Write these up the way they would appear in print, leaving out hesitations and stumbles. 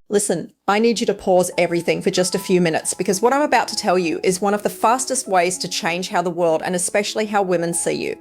Listen, I need you to pause everything for just a few minutes because what I'm about to tell you is one of the fastest ways to change how the world and especially how women see you.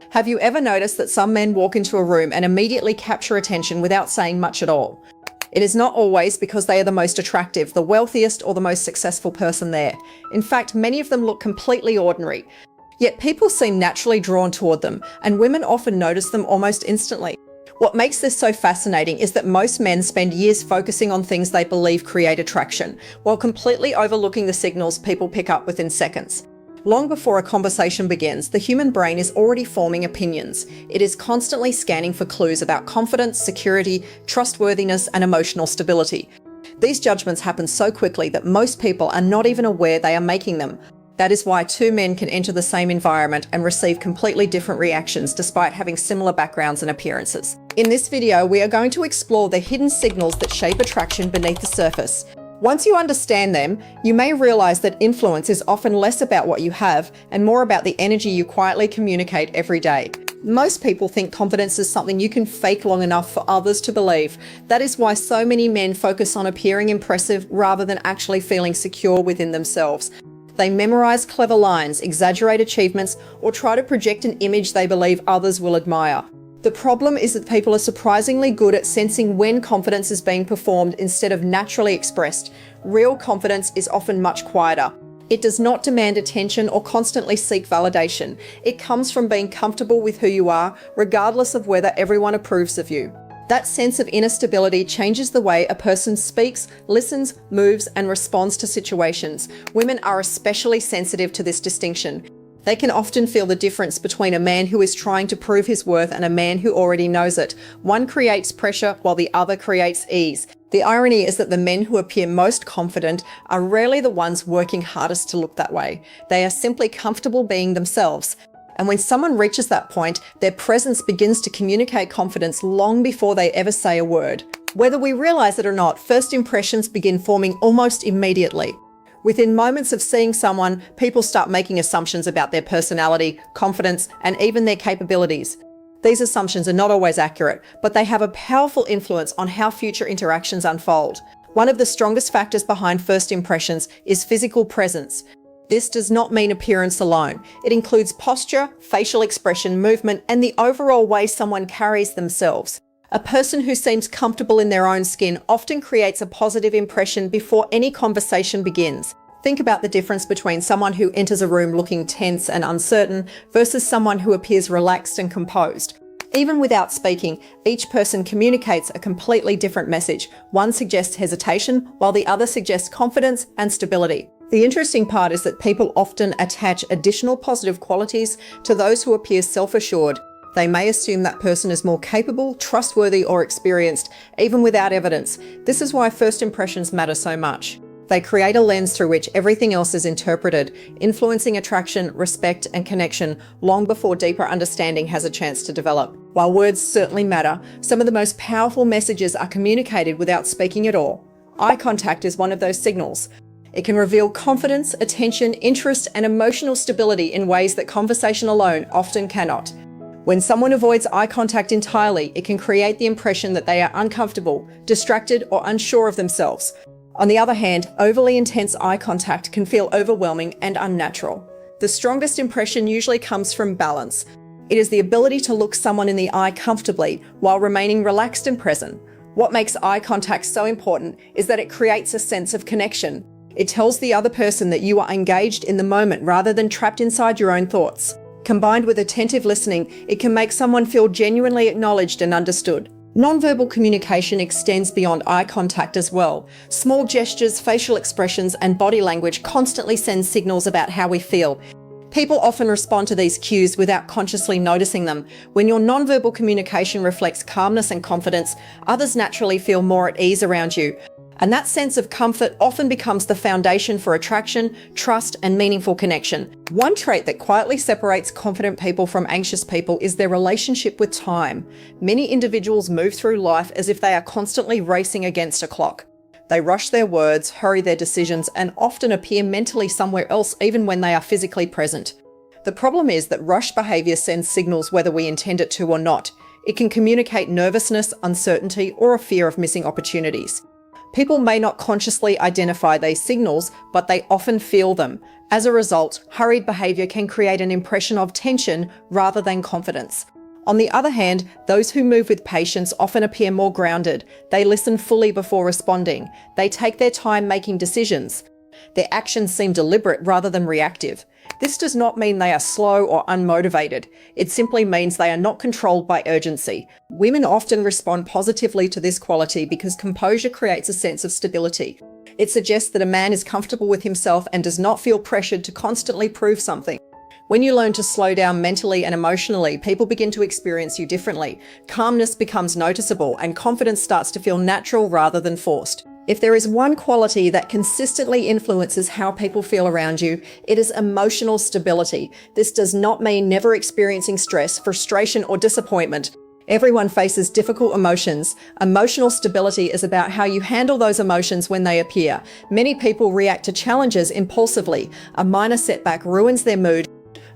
Have you ever noticed that some men walk into a room and immediately capture attention without saying much at all? It is not always because they are the most attractive, the wealthiest, or the most successful person there. In fact, many of them look completely ordinary. Yet people seem naturally drawn toward them, and women often notice them almost instantly. What makes this so fascinating is that most men spend years focusing on things they believe create attraction, while completely overlooking the signals people pick up within seconds. Long before a conversation begins, the human brain is already forming opinions. It is constantly scanning for clues about confidence, security, trustworthiness, and emotional stability. These judgments happen so quickly that most people are not even aware they are making them. That is why two men can enter the same environment and receive completely different reactions despite having similar backgrounds and appearances. In this video, we are going to explore the hidden signals that shape attraction beneath the surface. Once you understand them, you may realize that influence is often less about what you have and more about the energy you quietly communicate every day. Most people think confidence is something you can fake long enough for others to believe. That is why so many men focus on appearing impressive rather than actually feeling secure within themselves. They memorize clever lines, exaggerate achievements, or try to project an image they believe others will admire. The problem is that people are surprisingly good at sensing when confidence is being performed instead of naturally expressed. Real confidence is often much quieter. It does not demand attention or constantly seek validation. It comes from being comfortable with who you are, regardless of whether everyone approves of you. That sense of inner stability changes the way a person speaks, listens, moves, and responds to situations. Women are especially sensitive to this distinction. They can often feel the difference between a man who is trying to prove his worth and a man who already knows it. One creates pressure while the other creates ease. The irony is that the men who appear most confident are rarely the ones working hardest to look that way. They are simply comfortable being themselves. And when someone reaches that point, their presence begins to communicate confidence long before they ever say a word. Whether we realize it or not, first impressions begin forming almost immediately. Within moments of seeing someone, people start making assumptions about their personality, confidence, and even their capabilities. These assumptions are not always accurate, but they have a powerful influence on how future interactions unfold. One of the strongest factors behind first impressions is physical presence. This does not mean appearance alone. It includes posture, facial expression, movement, and the overall way someone carries themselves. A person who seems comfortable in their own skin often creates a positive impression before any conversation begins. Think about the difference between someone who enters a room looking tense and uncertain versus someone who appears relaxed and composed. Even without speaking, each person communicates a completely different message. One suggests hesitation, while the other suggests confidence and stability. The interesting part is that people often attach additional positive qualities to those who appear self-assured. They may assume that person is more capable, trustworthy, or experienced, even without evidence. This is why first impressions matter so much. They create a lens through which everything else is interpreted, influencing attraction, respect, and connection long before deeper understanding has a chance to develop. While words certainly matter, some of the most powerful messages are communicated without speaking at all. Eye contact is one of those signals. It can reveal confidence, attention, interest, and emotional stability in ways that conversation alone often cannot. When someone avoids eye contact entirely, it can create the impression that they are uncomfortable, distracted, or unsure of themselves. On the other hand, overly intense eye contact can feel overwhelming and unnatural. The strongest impression usually comes from balance. It is the ability to look someone in the eye comfortably while remaining relaxed and present. What makes eye contact so important is that it creates a sense of connection. It tells the other person that you are engaged in the moment rather than trapped inside your own thoughts. Combined with attentive listening, it can make someone feel genuinely acknowledged and understood. Nonverbal communication extends beyond eye contact as well. Small gestures, facial expressions, and body language constantly send signals about how we feel. People often respond to these cues without consciously noticing them. When your nonverbal communication reflects calmness and confidence, others naturally feel more at ease around you. And that sense of comfort often becomes the foundation for attraction, trust, and meaningful connection. One trait that quietly separates confident people from anxious people is their relationship with time. Many individuals move through life as if they are constantly racing against a clock. They rush their words, hurry their decisions, and often appear mentally somewhere else even when they are physically present. The problem is that rush behavior sends signals whether we intend it to or not. It can communicate nervousness, uncertainty, or a fear of missing opportunities. People may not consciously identify these signals, but they often feel them. As a result, hurried behavior can create an impression of tension rather than confidence. On the other hand, those who move with patience often appear more grounded. They listen fully before responding. They take their time making decisions. Their actions seem deliberate rather than reactive. This does not mean they are slow or unmotivated. It simply means they are not controlled by urgency. Women often respond positively to this quality because composure creates a sense of stability. It suggests that a man is comfortable with himself and does not feel pressured to constantly prove something. When you learn to slow down mentally and emotionally, people begin to experience you differently. Calmness becomes noticeable and confidence starts to feel natural rather than forced. If there is one quality that consistently influences how people feel around you, it is emotional stability. This does not mean never experiencing stress, frustration, or disappointment. Everyone faces difficult emotions. Emotional stability is about how you handle those emotions when they appear. Many people react to challenges impulsively. A minor setback ruins their mood.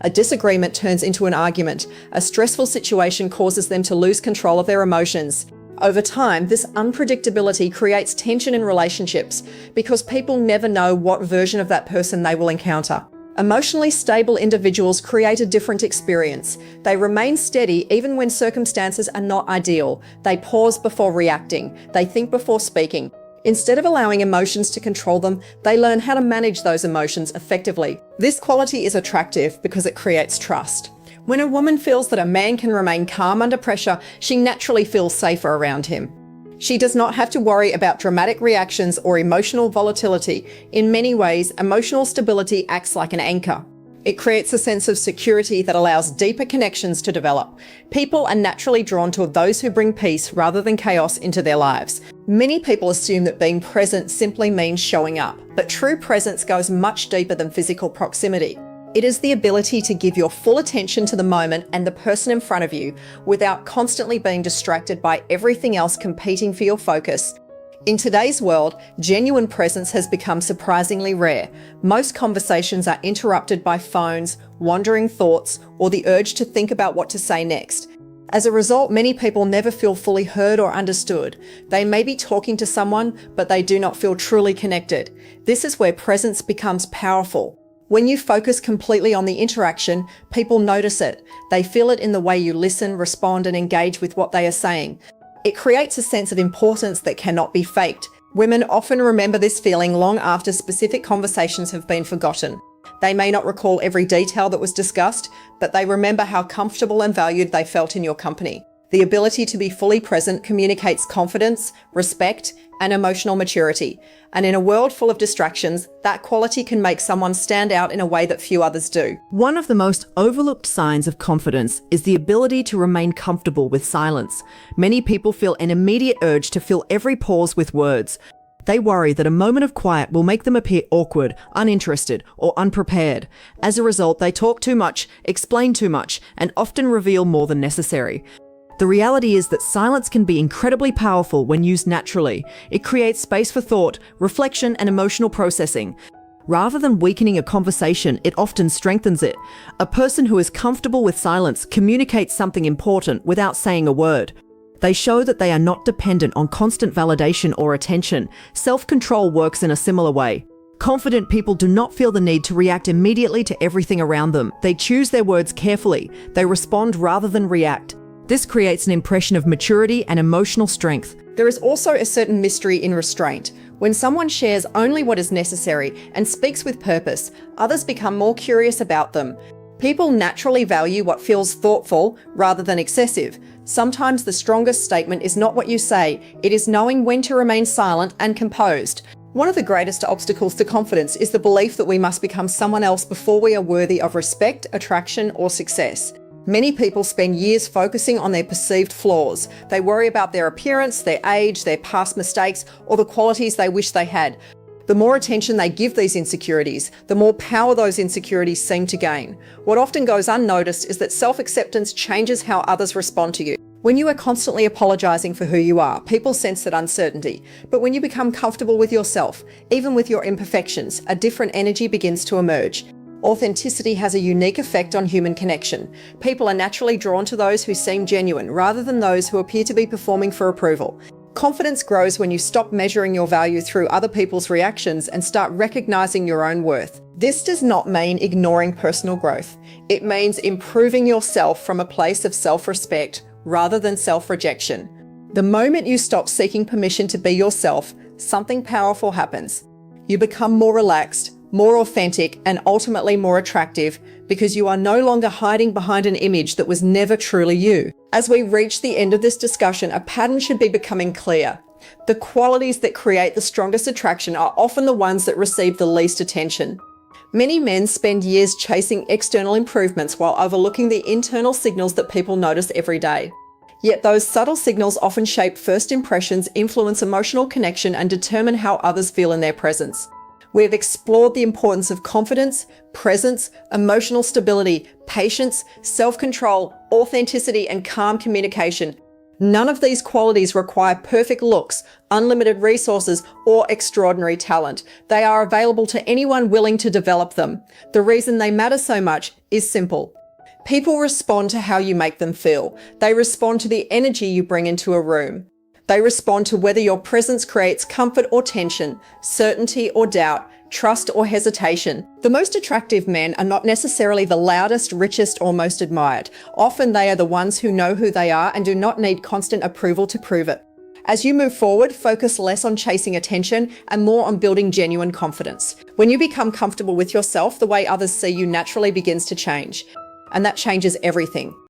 A disagreement turns into an argument. A stressful situation causes them to lose control of their emotions. Over time, this unpredictability creates tension in relationships because people never know what version of that person they will encounter. Emotionally stable individuals create a different experience. They remain steady even when circumstances are not ideal. They pause before reacting. They think before speaking. Instead of allowing emotions to control them, they learn how to manage those emotions effectively. This quality is attractive because it creates trust. When a woman feels that a man can remain calm under pressure, she naturally feels safer around him. She does not have to worry about dramatic reactions or emotional volatility. In many ways, emotional stability acts like an anchor. It creates a sense of security that allows deeper connections to develop. People are naturally drawn to those who bring peace rather than chaos into their lives. Many people assume that being present simply means showing up, but true presence goes much deeper than physical proximity. It is the ability to give your full attention to the moment and the person in front of you without constantly being distracted by everything else competing for your focus. In today's world, genuine presence has become surprisingly rare. Most conversations are interrupted by phones, wandering thoughts, or the urge to think about what to say next. As a result, many people never feel fully heard or understood. They may be talking to someone, but they do not feel truly connected. This is where presence becomes powerful. When you focus completely on the interaction, people notice it. They feel it in the way you listen, respond, and engage with what they are saying. It creates a sense of importance that cannot be faked. Women often remember this feeling long after specific conversations have been forgotten. They may not recall every detail that was discussed, but they remember how comfortable and valued they felt in your company. The ability to be fully present communicates confidence, respect, and emotional maturity. And in a world full of distractions, that quality can make someone stand out in a way that few others do. One of the most overlooked signs of confidence is the ability to remain comfortable with silence. Many people feel an immediate urge to fill every pause with words. They worry that a moment of quiet will make them appear awkward, uninterested, or unprepared. As a result, they talk too much, explain too much, and often reveal more than necessary. The reality is that silence can be incredibly powerful when used naturally. It creates space for thought, reflection, and emotional processing. Rather than weakening a conversation, it often strengthens it. A person who is comfortable with silence communicates something important without saying a word. They show that they are not dependent on constant validation or attention. Self-control works in a similar way. Confident people do not feel the need to react immediately to everything around them. They choose their words carefully. They respond rather than react. This creates an impression of maturity and emotional strength. There is also a certain mystery in restraint. When someone shares only what is necessary and speaks with purpose, others become more curious about them. People naturally value what feels thoughtful rather than excessive. Sometimes the strongest statement is not what you say, it is knowing when to remain silent and composed. One of the greatest obstacles to confidence is the belief that we must become someone else before we are worthy of respect, attraction, or success. Many people spend years focusing on their perceived flaws. They worry about their appearance, their age, their past mistakes, or the qualities they wish they had. The more attention they give these insecurities, the more power those insecurities seem to gain. What often goes unnoticed is that self-acceptance changes how others respond to you. When you are constantly apologizing for who you are, people sense that uncertainty. But when you become comfortable with yourself, even with your imperfections, a different energy begins to emerge. Authenticity has a unique effect on human connection. People are naturally drawn to those who seem genuine rather than those who appear to be performing for approval. Confidence grows when you stop measuring your value through other people's reactions and start recognizing your own worth. This does not mean ignoring personal growth. It means improving yourself from a place of self-respect rather than self-rejection. The moment you stop seeking permission to be yourself, something powerful happens. You become more relaxed, more authentic, and ultimately more attractive because you are no longer hiding behind an image that was never truly you. As we reach the end of this discussion, a pattern should be becoming clear. The qualities that create the strongest attraction are often the ones that receive the least attention. Many men spend years chasing external improvements while overlooking the internal signals that people notice every day. Yet those subtle signals often shape first impressions, influence emotional connection, and determine how others feel in their presence. We have explored the importance of confidence, presence, emotional stability, patience, self-control, authenticity, and calm communication. None of these qualities require perfect looks, unlimited resources, or extraordinary talent. They are available to anyone willing to develop them. The reason they matter so much is simple. People respond to how you make them feel. They respond to the energy you bring into a room. They respond to whether your presence creates comfort or tension, certainty or doubt, trust or hesitation. The most attractive men are not necessarily the loudest, richest, or most admired. Often they are the ones who know who they are and do not need constant approval to prove it. As you move forward, focus less on chasing attention and more on building genuine confidence. When you become comfortable with yourself, the way others see you naturally begins to change. And that changes everything.